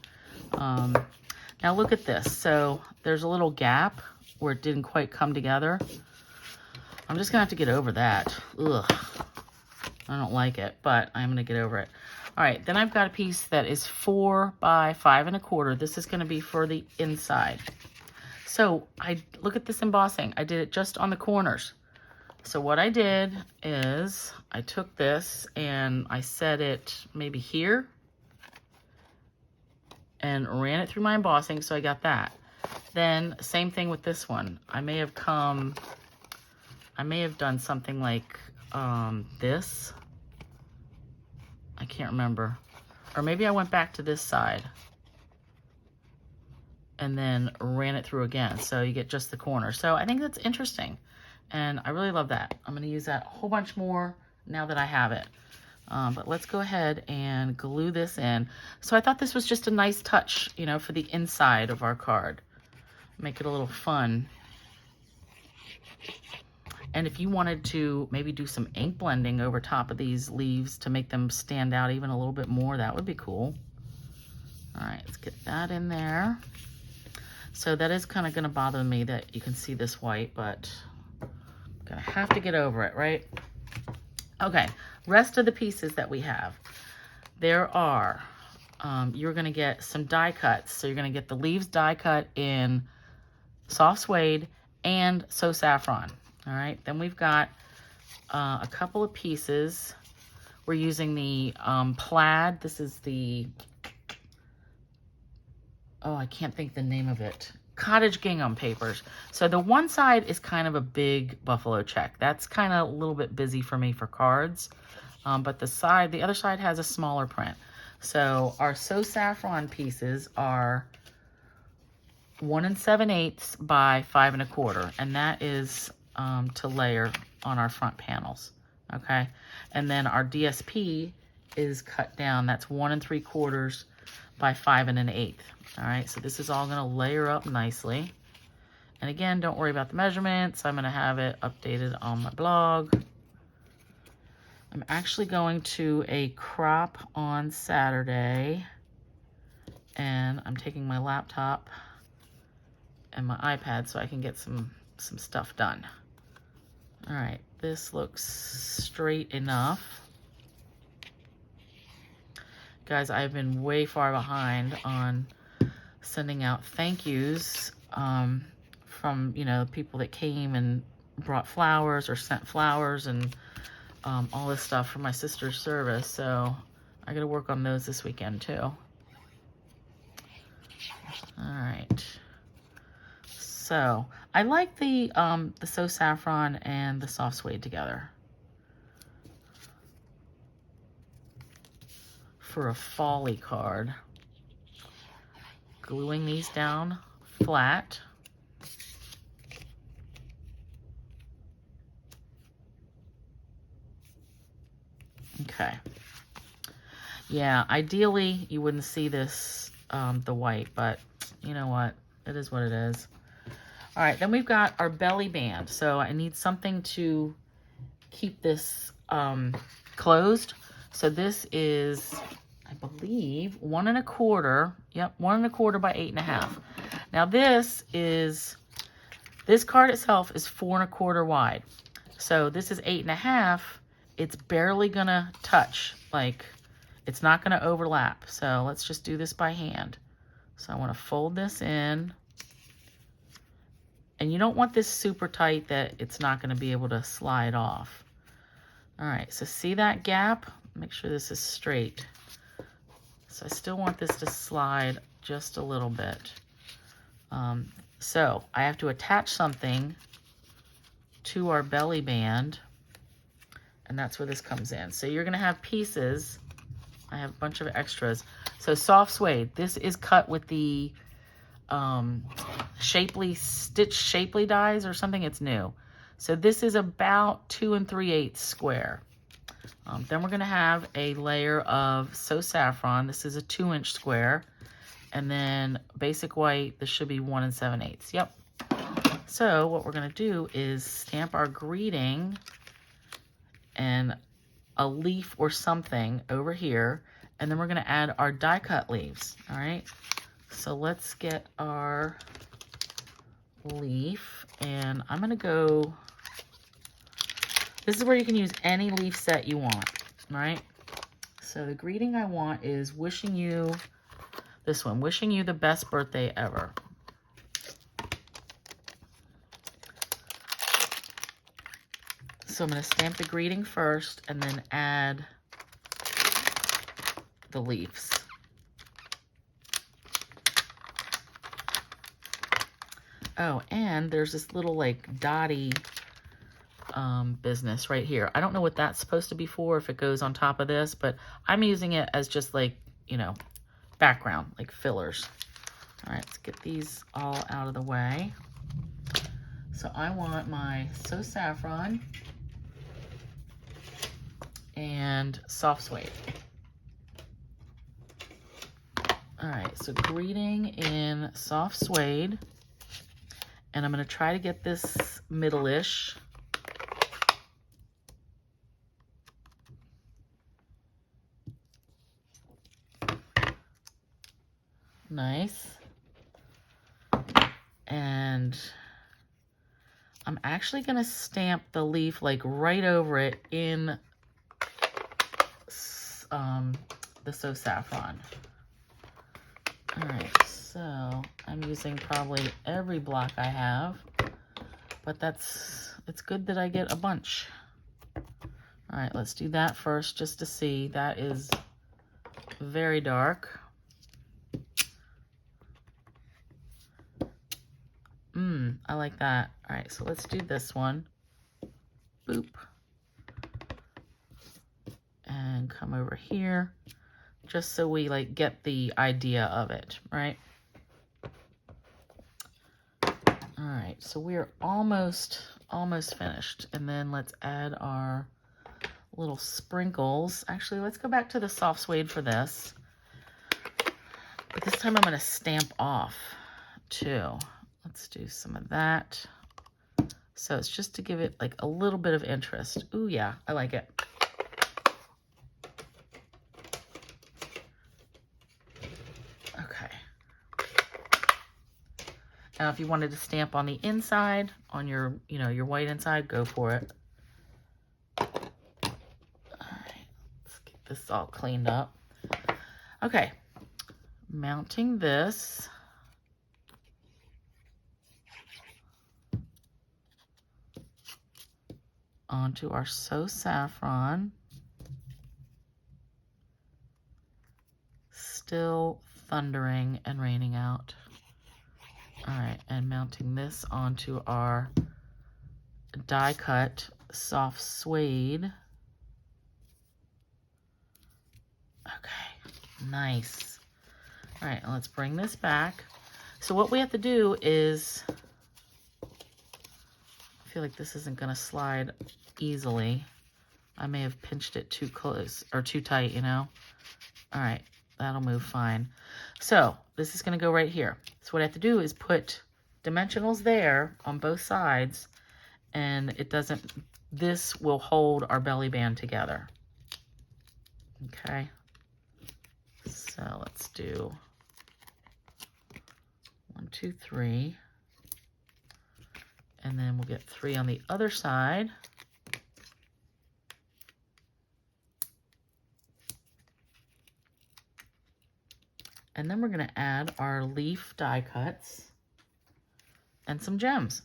[SPEAKER 1] Now look at this. So there's a little gap where it didn't quite come together. I'm just gonna have to get over that. Ugh, I don't like it, but I'm gonna get over it. All right, then I've got a piece that is 4 by 5 1/4. This is gonna be for the inside. So look at this embossing. I did it just on the corners. So what I did is I took this and I set it maybe here and ran it through my embossing, so I got that. Then same thing with this one. I may have done something like this. I can't remember. Or maybe I went back to this side and then ran it through again. So you get just the corner. So I think that's interesting. And I really love that. I'm gonna use that a whole bunch more now that I have it. But let's go ahead and glue this in. So I thought this was just a nice touch, you know, for the inside of our card. Make it a little fun. And if you wanted to maybe do some ink blending over top of these leaves to make them stand out even a little bit more, that would be cool. All right, let's get that in there. So that is kind of gonna bother me that you can see this white, but I'm gonna have to get over it, right? Okay, rest of the pieces that we have. There are, you're gonna get some die cuts. So you're gonna get the leaves die cut in soft suede and So Saffron. All right, then we've got a couple of pieces we're using the plaid. This is the, oh, I can't think the name of it. Cottage gingham papers. So the one side is kind of a big buffalo check. That's kind of a little bit busy for me for cards. But the other side has a smaller print. So our So Saffron pieces are 1 7/8 by 5 1/4, and that is to layer on our front panels. Okay, and then our DSP is cut down. That's 1 3/4 by 5 1/8. All right, so this is all going to layer up nicely. And again, don't worry about the measurements. I'm going to have it updated on my blog. I'm actually going to a crop on Saturday, and I'm taking my laptop and my iPad so I can get some stuff done. All right, this looks straight enough. Guys, I've been way far behind on sending out thank yous from, you know, people that came and brought flowers or sent flowers and all this stuff for my sister's service. So I got to work on those this weekend too. All right. So I like the So Saffron and the soft suede together for a folly card. Gluing these down flat. Okay. Yeah, ideally you wouldn't see this, the white, but you know what? It is what it is. All right, then we've got our belly band. So I need something to keep this closed. So this is, I believe, 1 1/4. Yep, 1 1/4 by 8 1/2. Now this card itself is 4 1/4 wide. So this is 8 1/2. It's barely gonna touch, like it's not gonna overlap. So let's just do this by hand. So I want to fold this in. And you don't want this super tight that it's not going to be able to slide off. All right, so see that gap? Make sure this is straight. So I still want this to slide just a little bit. So I have to attach something to our belly band, and that's where this comes in. So you're going to have pieces. I have a bunch of extras. So soft suede. This is cut with the stitch shapely dies or something. It's new. So this is about 2 3/8 square. Then we're going to have a layer of So Saffron. This is a 2-inch square. And then basic white, this should be 1 7/8. Yep. So what we're going to do is stamp our greeting and a leaf or something over here. And then we're going to add our die cut leaves. All right. So let's get our leaf, and I'm going to go, this is where you can use any leaf set you want, right? So the greeting I want is wishing you, this one, wishing you the best birthday ever. So I'm going to stamp the greeting first and then add the leaves. Oh, and there's this little like dotty business right here. I don't know what that's supposed to be for, if it goes on top of this, but I'm using it as just like, you know, background, like fillers. All right, let's get these all out of the way. So I want my So Saffron and soft suede. All right, so greeting in soft suede. And I'm going to try to get this middle-ish. Nice. And I'm actually going to stamp the leaf like right over it in the So Saffron. All right. So I'm using probably every block I have, but it's good that I get a bunch. All All right, let's do that first just to see. That is very dark. I like that. All right, so let's do this one. Boop. And come over here just so we like get the idea of it, right? All right, so we're almost finished. And then let's add our little sprinkles. Actually, let's go back to the soft suede for this. But this time I'm going to stamp off too. Let's do some of that. So it's just to give it like a little bit of interest. Ooh, yeah, I like it. Okay. Now, if you wanted to stamp on the inside, on your, your white inside, go for it. All right, let's get this all cleaned up. Okay, mounting this. Onto our So Saffron. Still thundering and raining out. All right, and mounting this onto our die cut soft suede. Okay, nice. All right, let's bring this back. So what we have to do is, I feel like this isn't gonna slide easily. I may have pinched it too close or too tight, All right, that'll move fine. So this is gonna go right here. So what I have to do is put dimensionals there on both sides, and this will hold our belly band together. Okay, so let's do 1, 2, 3. And then we'll get 3 on the other side. And then we're going to add our leaf die cuts and some gems.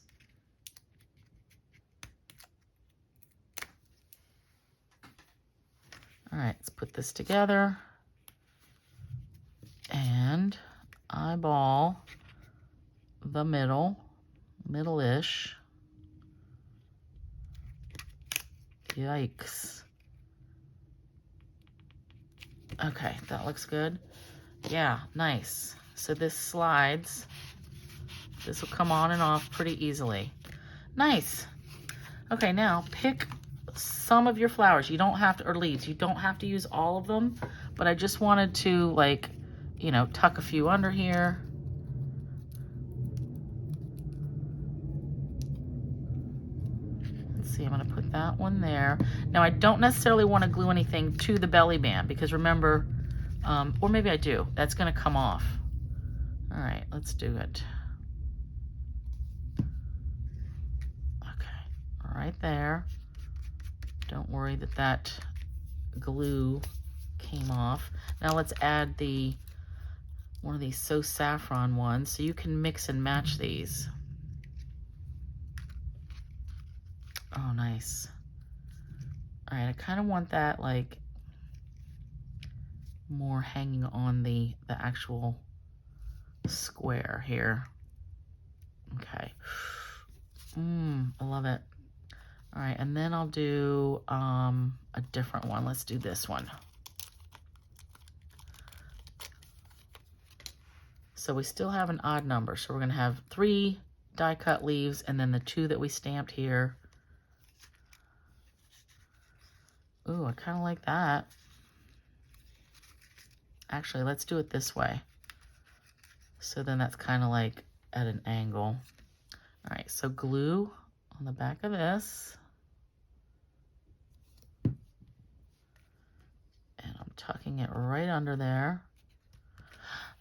[SPEAKER 1] All right, let's put this together and eyeball the middle-ish. Yikes. Okay, that looks good. Yeah, nice. So this slides. This will come on and off pretty easily. Nice. Okay, now pick some of your flowers. You don't have to, or leaves. You don't have to use all of them, but I just wanted to like, tuck a few under here. Let's see, I'm gonna put that one there. Now I don't necessarily want to glue anything to the belly band because remember, or maybe I do. That's gonna come off. All right, let's do it. Okay, right there. Don't worry that glue came off. Now let's add one of these So Saffron ones, so you can mix and match these. Oh, nice. All right, I kind of want that like more hanging on the actual square here. Okay. I love it. All right, and then I'll do a different one. Let's do this one. So we still have an odd number. So we're gonna have 3 die cut leaves and then the 2 that we stamped here. Ooh, I kind of like that. Actually, let's do it this way. So then that's kind of like at an angle. All right, so glue on the back of this. And I'm tucking it right under there.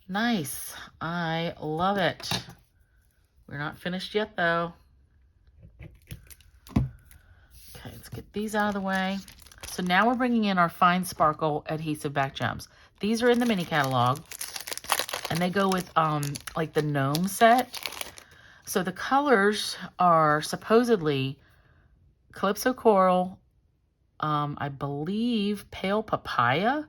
[SPEAKER 1] Nice, I love it. We're not finished yet though. Okay, let's get these out of the way. So now we're bringing in our Fine Sparkle Adhesive Back Gems. These are in the mini catalog, and they go with like the gnome set. So the colors are supposedly Calypso Coral, I believe Pale Papaya,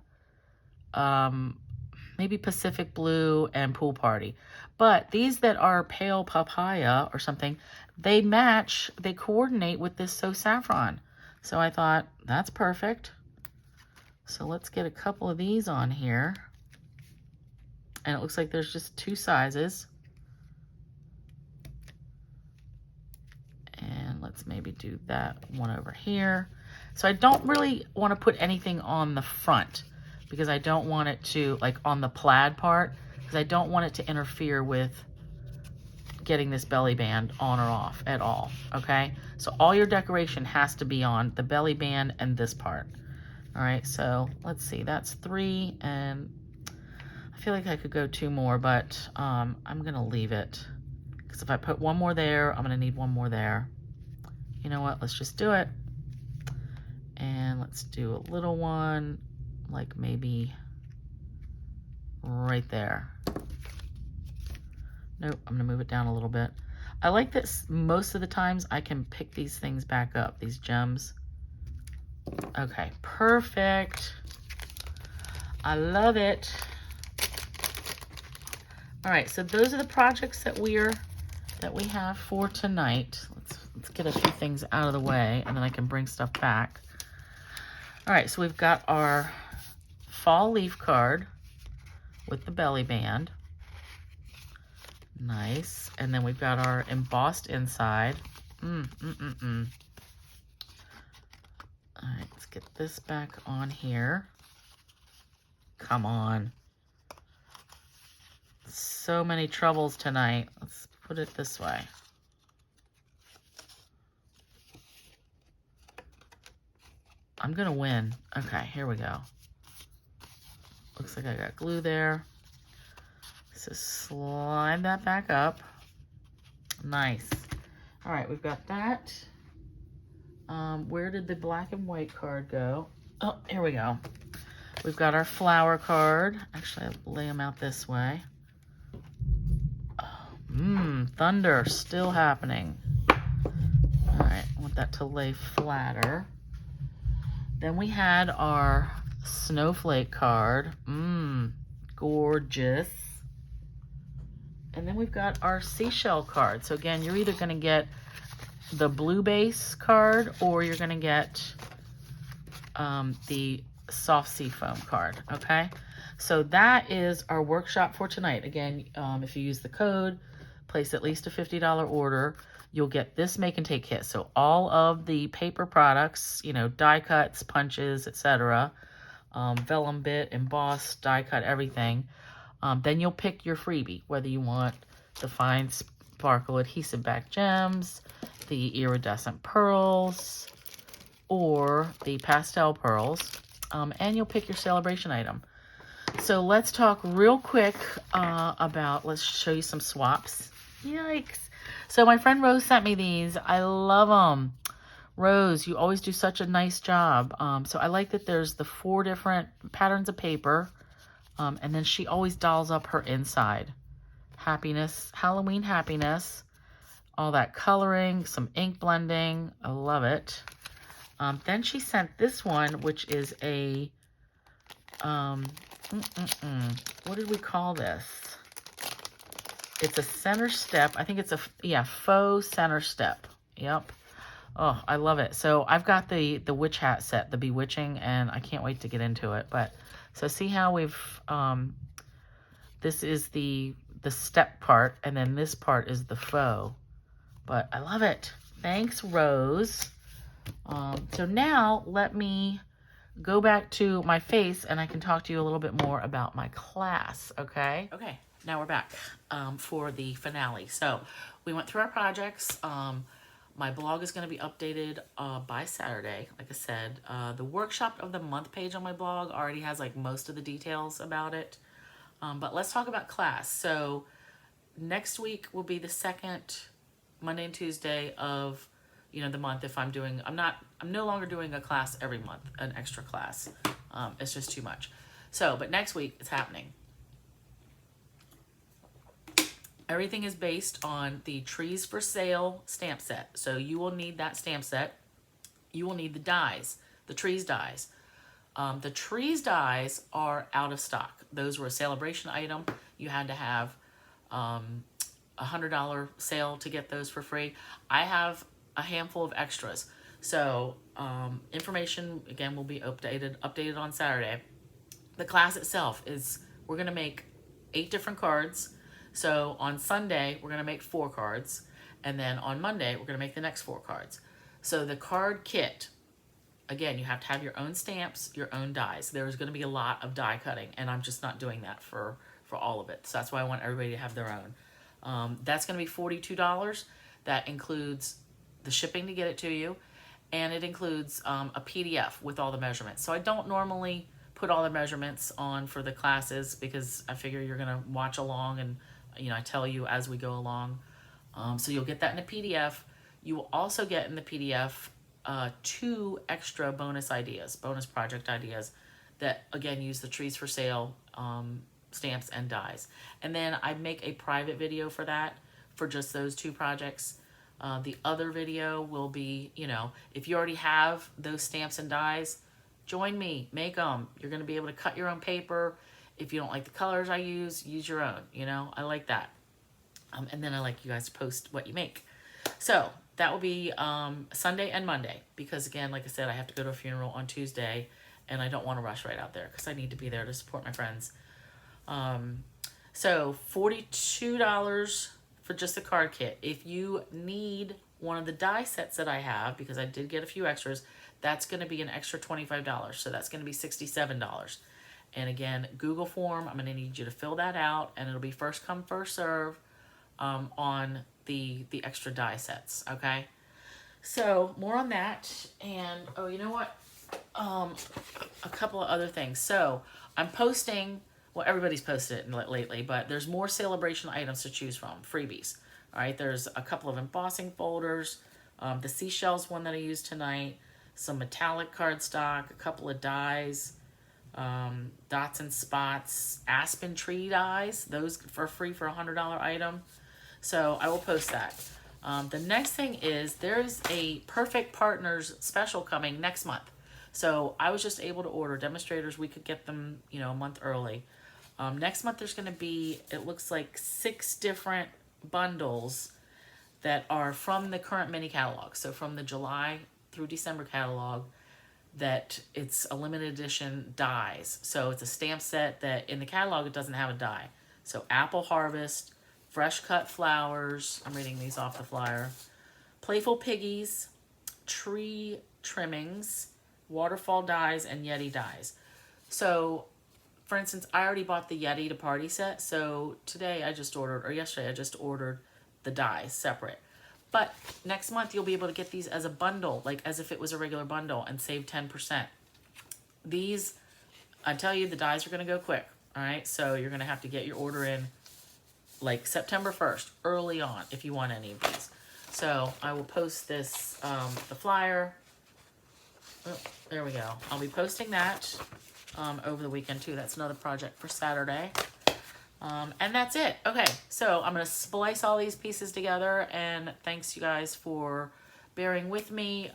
[SPEAKER 1] maybe Pacific Blue, and Pool Party. But these that are Pale Papaya or something, they match, they coordinate with this So Saffron. So I thought, that's perfect. So let's get a couple of these on here. And it looks like there's just 2 sizes. And let's maybe do that one over here. So I don't really want to put anything on the front because I don't want it to, like on the plaid part, because I don't want it to interfere with getting this belly band on or off at all, okay? So all your decoration has to be on the belly band and this part. All right, so let's see, that's 3, and I feel like I could go 2 more, but I'm gonna leave it. Because if I put 1 more there, I'm gonna need 1 more there. You know what, let's just do it. And let's do a little one, like maybe right there. Nope, I'm gonna move it down a little bit. I like that most of the times I can pick these things back up, these gems. Okay, perfect. I love it. All right, so those are the projects that we have for tonight. Let's get a few things out of the way, and then I can bring stuff back. All right, so we've got our fall leaf card with the belly band. Nice. And then we've got our embossed inside. All right, let's get this back on here. Come on. So many troubles tonight. Let's put it this way. I'm gonna win. Okay, here we go. Looks like I got glue there. So slide that back up. Nice. All right, we've got that. Where did the black and white card go? Oh, here we go. We've got our flower card. Actually, I'll lay them out this way. Thunder still happening. All right, I want that to lay flatter. Then we had our snowflake card. Gorgeous. And then we've got our seashell card. So again, you're either going to get the blue base card or you're going to get the soft sea foam card, okay? So that is our workshop for tonight. Again, if you use the code, place at least a $50 order, you'll get this make and take kit. So all of the paper products, you know, die cuts, punches, etc., vellum bit, embossed, die cut, everything. Then you'll pick your freebie, whether you want the fine sparkle adhesive back gems, the iridescent pearls, or the pastel pearls, and you'll pick your celebration item. So let's talk real quick about, let's show you some swaps. Yikes. So my friend Rose sent me these. I love them. Rose, you always do such a nice job. So I like that there's the 4 different patterns of paper, and then she always dolls up her inside. Happiness, Halloween happiness, all that coloring, some ink blending. I love it. Then she sent this one, which is a, what did we call this? It's a center step. I think it's a, faux center step. Yep. Oh, I love it. So I've got the witch hat set, the Bewitching, and I can't wait to get into it. But so see how we've, this is the step part, and then this part is the faux. But I love it. Thanks, Rose. So now let me go back to my face and I can talk to you a little bit more about my class, okay? Okay, now we're back for the finale. So we went through our projects. My blog is going to be updated by Saturday, like I said. The workshop of the month page on my blog already has like most of the details about it. But let's talk about class. So next week will be the second Monday and Tuesday of, you know, the month. If I'm doing, I'm no longer doing a class every month, an extra class. It's just too much. So, but next week it's happening. Everything is based on the Trees for Sale stamp set. So you will need that stamp set. You will need the dies, the trees dies. The trees dies are out of stock. Those were a celebration item. You had to have $100 sale to get those for free. I have a handful of extras. So information, again, will be updated on Saturday. The class itself is, we're going to make 8 different cards. So on Sunday, we're going to make 4 cards. And then on Monday, we're going to make the next 4 cards. So the card kit, again, you have to have your own stamps, your own dies. There's going to be a lot of die cutting, and I'm just not doing that for all of it. So that's why I want everybody to have their own. That's going to be $42. That includes the shipping to get it to you, and it includes a PDF with all the measurements. So I don't normally put all the measurements on for the classes because I figure you're going to watch along, and I tell you as we go along. So you'll get that in a PDF. You will also get in the PDF 2 extra bonus project ideas that, again, use the trees for sale stamps and dies. And then I make a private video for that, for just those 2 projects. The other video will be, if you already have those stamps and dies, join me, make them. You're going to be able to cut your own paper. If you don't like the colors I use your own. I like that. And then I like you guys to post what you make. So that will be Sunday and Monday, because again, like I said, I have to go to a funeral on Tuesday, and I don't want to rush right out there because I need to be there to support my friends. So $42 for just the card kit. If you need one of the die sets that I have, because I did get a few extras, that's going to be an extra $25. So that's going to be $67. And again, Google form, I'm going to need you to fill that out, and it'll be first come, first serve on the extra die sets, okay? So more on that, and oh, you know what? A couple of other things. So I'm posting, well, everybody's posted it lately, but there's more celebration items to choose from, freebies. All right, there's a couple of embossing folders, the seashells one that I used tonight, some metallic cardstock, a couple of dies, dots and spots, aspen tree dies, those for free for a $100 item. So I will post that. The next thing is there's a Perfect Partners special coming next month. So I was just able to order demonstrators. We could get them, a month early. Next month there's going to be, it looks like 6 different bundles that are from the current mini catalog. So from the July through December catalog, that it's a limited edition dies. So it's a stamp set that in the catalog it doesn't have a die. So Apple Harvest, Fresh Cut Flowers, I'm reading these off the flyer, Playful Piggies, Tree Trimmings, Waterfall Dies, and Yeti Dies. So, for instance, I already bought the Yeti to Party set, so today I just ordered, or yesterday I just ordered the dies separate. But next month you'll be able to get these as a bundle, like as if it was a regular bundle, and save 10%. These, I tell you, the dies are going to go quick, all right? So you're going to have to get your order in like September 1st, early on, if you want any of these. So I will post this, the flyer. Oh, there we go. I'll be posting that over the weekend too. That's another project for Saturday. And that's it. Okay, so I'm going to splice all these pieces together, and thanks you guys for bearing with me.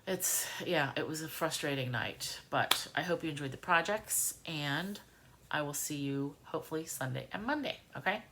[SPEAKER 1] It was a frustrating night, but I hope you enjoyed the projects, and I will see you hopefully Sunday and Monday, okay?